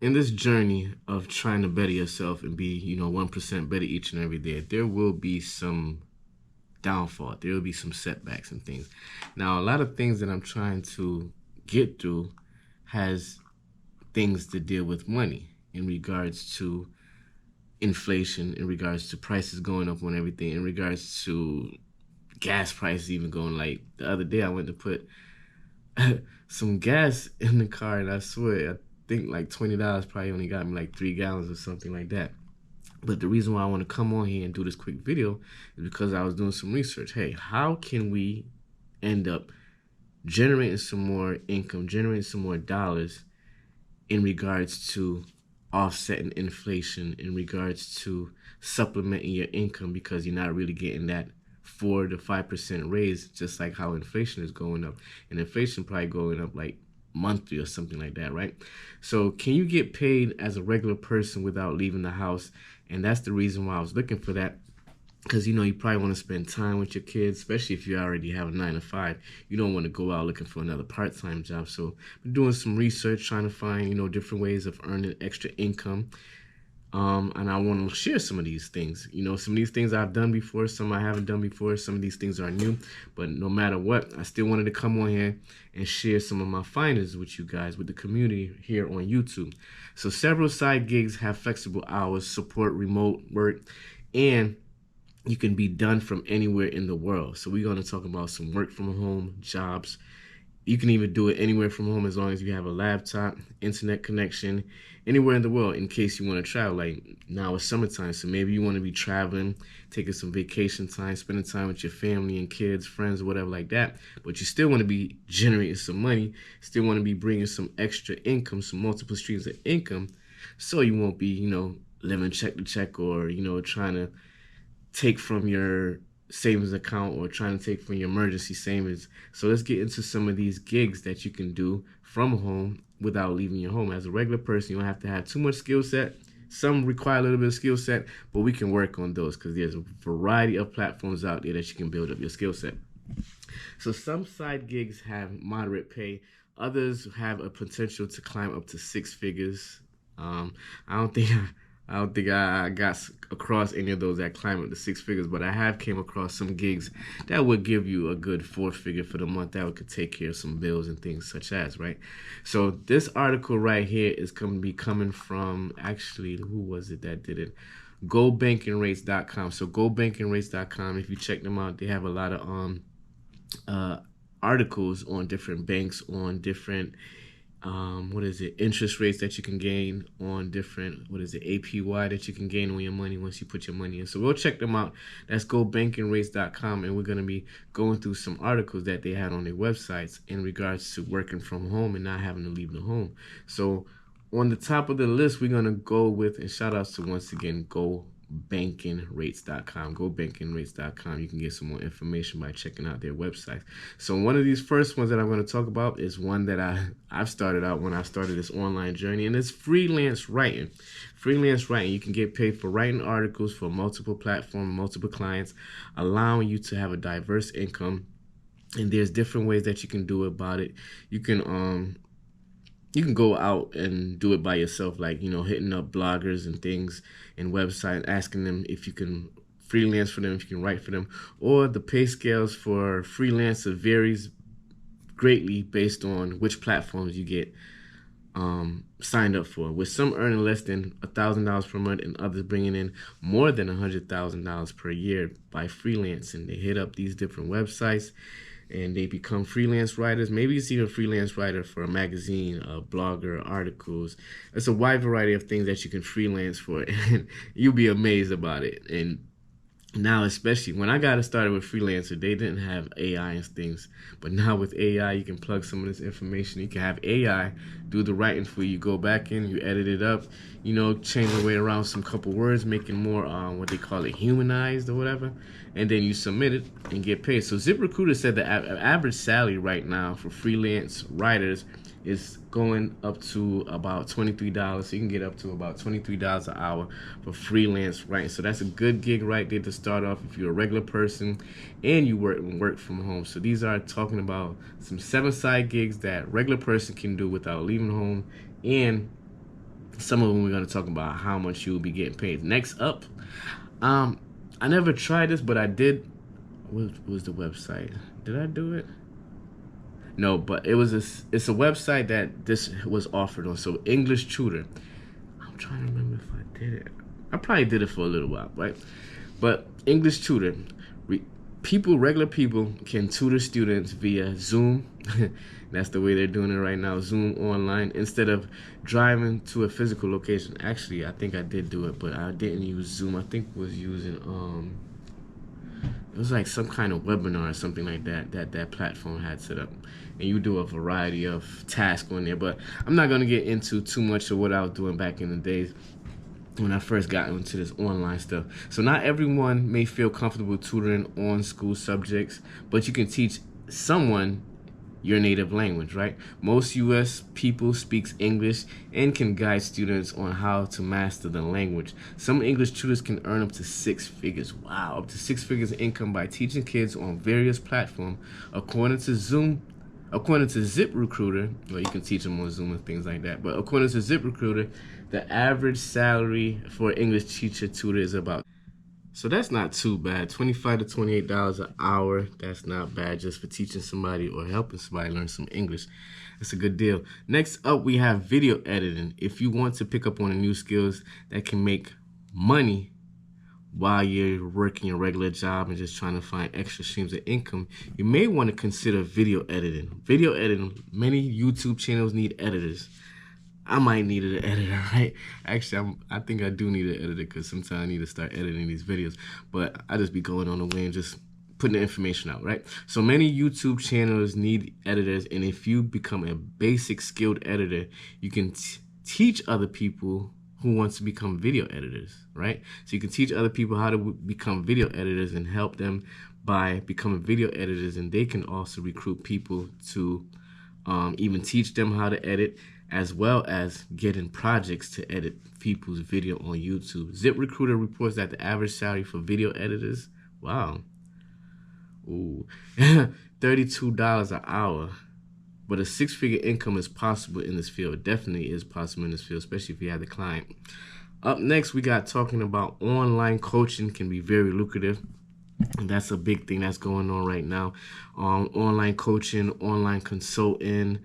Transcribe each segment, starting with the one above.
In this journey of trying to better yourself and be, 1% better each and every day, there will be some downfall. There will be some setbacks and things. Now, a lot of things that I'm trying to get through has things to deal with money in regards to inflation, in regards to prices going up on everything, in regards to gas prices even going. Like the other day, I went to put some gas in the car, and I swear, I think like $20 probably only got me like 3 gallons or something like that. But the reason why I want to come on here and do this quick video is because I was doing some research. Hey, how can we end up generating some more income, generating some more dollars in regards to offsetting inflation, in regards to supplementing your income because you're not really getting that 4 to 5% raise, just like how inflation is going up. And inflation probably going up like monthly or something like that, right? So can you get paid as a regular person without leaving the house? And that's the reason why I was looking for that, because you probably want to spend time with your kids, especially if you already have a 9 to 5. You don't want to go out looking for another part-time job. So I'm doing some research, trying to find different ways of earning extra income. And I want to share some of these things. Some of these things I've done before, some I haven't done before, some of these things are new. But no matter what, I still wanted to come on here and share some of my findings with you guys, with the community here on YouTube. So several side gigs have flexible hours, support remote work, and you can be done from anywhere in the world. So we're going to talk about some work from home jobs. You can even do it anywhere from home as long as you have a laptop, internet connection, anywhere in the world in case you want to travel. Like now it's summertime, so maybe you want to be traveling, taking some vacation time, spending time with your family and kids, friends, or whatever like that. But you still want to be generating some money, still want to be bringing some extra income, some multiple streams of income, so you won't be, living check to check or, trying to take from your savings account or trying to take from your emergency savings. So let's get into some of these gigs that you can do from home without leaving your home. As a regular person, you don't have to have too much skill set. Some require a little bit of skill set, but we can work on those because there's a variety of platforms out there that you can build up your skill set. So some side gigs have moderate pay. Others have a potential to climb up to 6 figures. I don't think I got across any of those that climb up to 6 figures, but I have came across some gigs that would give you a good 4 figure for the month that could take care of some bills and things such as, right? So this article right here is going to be coming from, actually, who was it that did it? GoBankingRates.com. So GoBankingRates.com, if you check them out, they have a lot of uh, articles on different banks, on different interest rates that you can gain on different, APY that you can gain on your money once you put your money in. So we'll check them out. That's gobankingrates.com, and we're going to be going through some articles that they had on their websites in regards to working from home and not having to leave the home. So on the top of the list, we're going to go with, and shout outs to once again, GoBankingRates.com. GoBankingRates.com. You can get some more information by checking out their website. So one of these first ones that I'm going to talk about is one that I've started out when I started this online journey, and it's freelance writing. Freelance writing, you can get paid for writing articles for multiple platforms, multiple clients, allowing you to have a diverse income. And there's different ways that you can do about it. You can go out and do it by yourself, like, hitting up bloggers and things and websites, asking them if you can freelance for them, if you can write for them. Or the pay scales for freelancer varies greatly based on which platforms you get signed up for, with some earning less than $1,000 per month and others bringing in more than $100,000 per year by freelancing. They hit up these different websites and they become freelance writers. Maybe it's even a freelance writer for a magazine, a blogger, articles. It's a wide variety of things that you can freelance for, and you'll be amazed about it. And now, especially when I got started with freelancer, they didn't have AI and things, but now with AI, you can plug some of this information. You can have AI do the writing for you. You go back in, you edit it up, change the way around some couple words, make it more what they call it, humanized or whatever, and then you submit it and get paid. So ZipRecruiter said the average salary right now for freelance writers is going up to about $23. So you can get up to about $23 an hour for freelance writing. So that's a good gig right there to start off if you're a regular person and you work from home. So these are talking about some 7 side gigs that regular person can do without leaving home and some of them we're going to talk about how much you will be getting paid. Next up, I never tried this, but I did. What was the website? Did I do it? No, but it's a website that this was offered on. So English Tutor. I'm trying to remember if I did it. I probably did it for a little while, right? But English Tutor, regular people can tutor students via Zoom. That's the way they're doing it right now, Zoom online, instead of driving to a physical location. Actually, I think I did do it, but I didn't use Zoom. I think I was using it was like some kind of webinar or something like that platform had set up, and you do a variety of tasks on there. But I'm not gonna get into too much of what I was doing back in the days when I first got into this online stuff. So not everyone may feel comfortable tutoring on school subjects, but you can teach someone your native language, right? Most U.S. people speaks English and can guide students on how to master the language. Some English tutors can earn up to 6 figures. Wow, up to 6 figures of income by teaching kids on various platforms. According to ZipRecruiter, well, you can teach them on Zoom and things like that, but according to ZipRecruiter, the average salary for an English teacher tutor is about, so that's not too bad. $25 to $28 an hour. That's not bad just for teaching somebody or helping somebody learn some English. It's a good deal. Next up, we have video editing. If you want to pick up on the new skills that can make money while you're working your regular job and just trying to find extra streams of income, you may want to consider video editing. Video editing, many YouTube channels need editors. I might need an editor, right? Actually, I think I do need an editor because sometimes I need to start editing these videos. But I just be going on the way and just putting the information out, right? So many YouTube channels need editors, and if you become a basic skilled editor, you can teach other people who wants to become video editors, right? So you can teach other people how to become video editors and help them by becoming video editors, and they can also recruit people to even teach them how to edit, as well as getting projects to edit people's video on YouTube. ZipRecruiter reports that the average salary for video editors, wow, ooh, $32 an hour. But a 6-figure income is possible in this field. It definitely is possible in this field, especially if you have the client. Up next, we got talking about online coaching can be very lucrative. And that's a big thing that's going on right now. Online coaching, online consulting,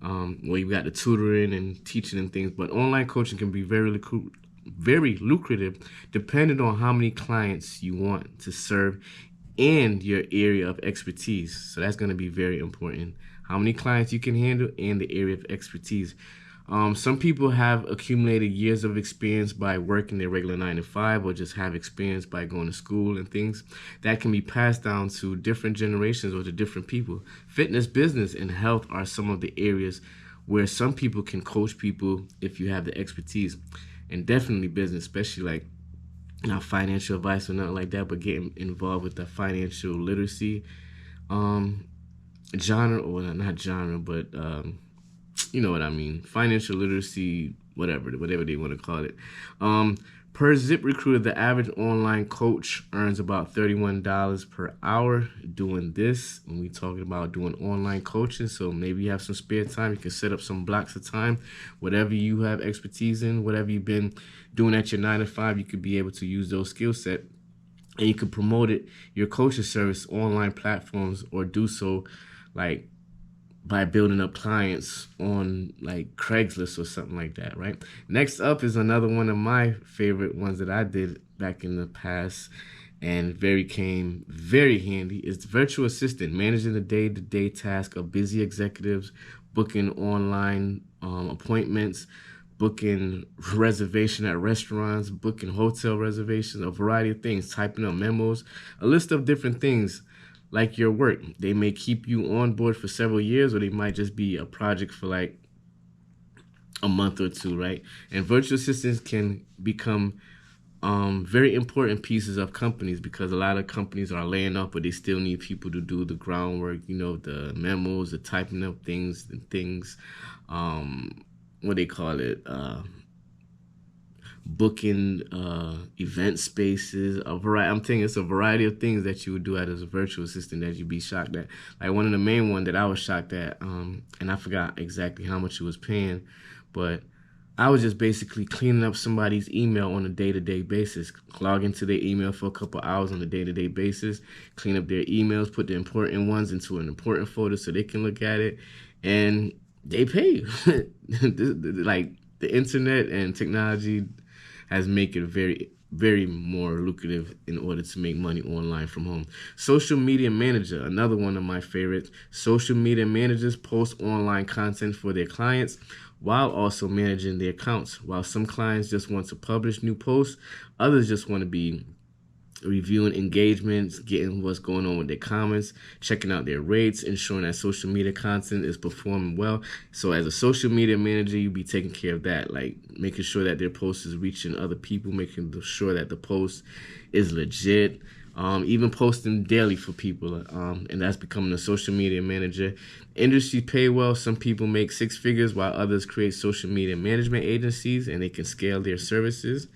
well, you got the tutoring and teaching and things, but online coaching can be very lucrative depending on how many clients you want to serve and your area of expertise. So that's going to be very important. How many clients you can handle and the area of expertise. Some people have accumulated years of experience by working their regular 9 to 5, or just have experience by going to school and things that can be passed down to different generations or to different people. Fitness, business, and health are some of the areas where some people can coach people if you have the expertise. And definitely business, especially like not financial advice or nothing like that, but getting involved with the financial literacy genre, or not genre, but you know what I mean, financial literacy, whatever they want to call it. Per ZipRecruiter, the average online coach earns about $31 per hour doing this. When we talking about doing online coaching, so maybe you have some spare time, you can set up some blocks of time, whatever you have expertise in, whatever you've been doing at your 9 to 5, you could be able to use those skill set, and you could promote it, your coaching service, online platforms, or do so like by building up clients on like Craigslist or something like that, right? Next up is another one of my favorite ones that I did back in the past and came very handy. It's virtual assistant, managing the day-to-day task of busy executives, booking online appointments, booking reservation at restaurants, booking hotel reservations, a variety of things, typing up memos, a list of different things. Like your work, they may keep you on board for several years, or they might just be a project for like a month or two, right? And virtual assistants can become very important pieces of companies, because a lot of companies are laying off, but they still need people to do the groundwork, you know, the memos, the typing up things, what they call it, booking event spaces, a variety. I'm thinking it's a variety of things that you would do as a virtual assistant that you'd be shocked at. Like one of the main one that I was shocked at, and I forgot exactly how much it was paying, but I was just basically cleaning up somebody's email on a day-to-day basis. Log into their email for a couple hours on a day-to-day basis, clean up their emails, put the important ones into an important folder so they can look at it, and they pay. Like, the internet and technology has made it very more lucrative in order to make money online from home. Social media manager, another one of my favorites. Social media managers post online content for their clients while also managing their accounts. While some clients just want to publish new posts, others just want to be reviewing engagements, getting what's going on with their comments, checking out their rates, ensuring that social media content is performing well. So as a social media manager, you be taking care of that, like making sure that their post is reaching other people, making sure that the post is legit, even posting daily for people, and that's becoming a social media manager. Industry pay well. Some people make six figures while others create social media management agencies and they can scale their services.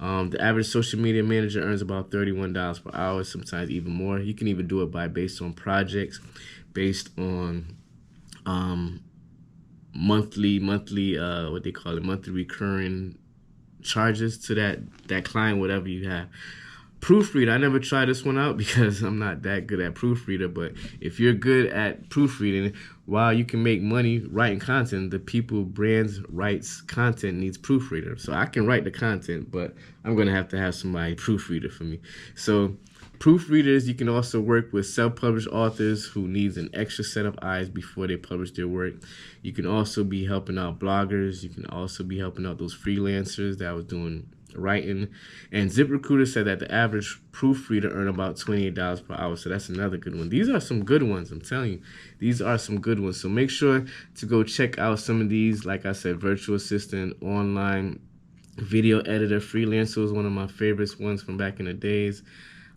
The average social media manager earns about $31 per hour, sometimes even more. You can even do it based on projects, based on monthly what they call it, monthly recurring charges to that client, whatever you have. Proofreader, I never tried this one out because I'm not that good at proofreader, but if you're good at proofreading, while you can make money writing content, the people brands writes content needs proofreader. So I can write the content, but I'm going to have somebody proofreader for me. So proofreaders, you can also work with self-published authors who needs an extra set of eyes before they publish their work. You can also be helping out bloggers. You can also be helping out those freelancers that was doing writing. And ZipRecruiter said that the average proofreader earned about $28 per hour. So that's another good one. These are some good ones. I'm telling you, these are some good ones. So make sure to go check out some of these. Like I said, virtual assistant, online video editor, freelancer was one of my favorites ones from back in the days.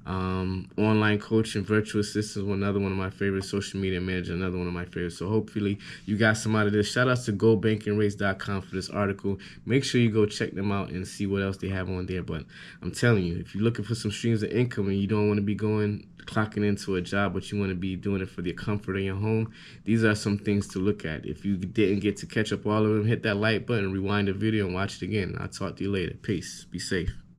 Online coaching, virtual assistants, another one of my favorites. Social media manager, another one of my favorites. So hopefully you got some out of this. Shout out to GoBankingRace.com for this article. Make sure you go check them out and see what else they have on there. But I'm telling you, if you're looking for some streams of income and you don't want to be clocking into a job, but you want to be doing it for the comfort of your home, these are some things to look at. If you didn't get to catch up all of them, hit that like button, rewind the video, and watch it again. I'll talk to you later. Peace. Be safe.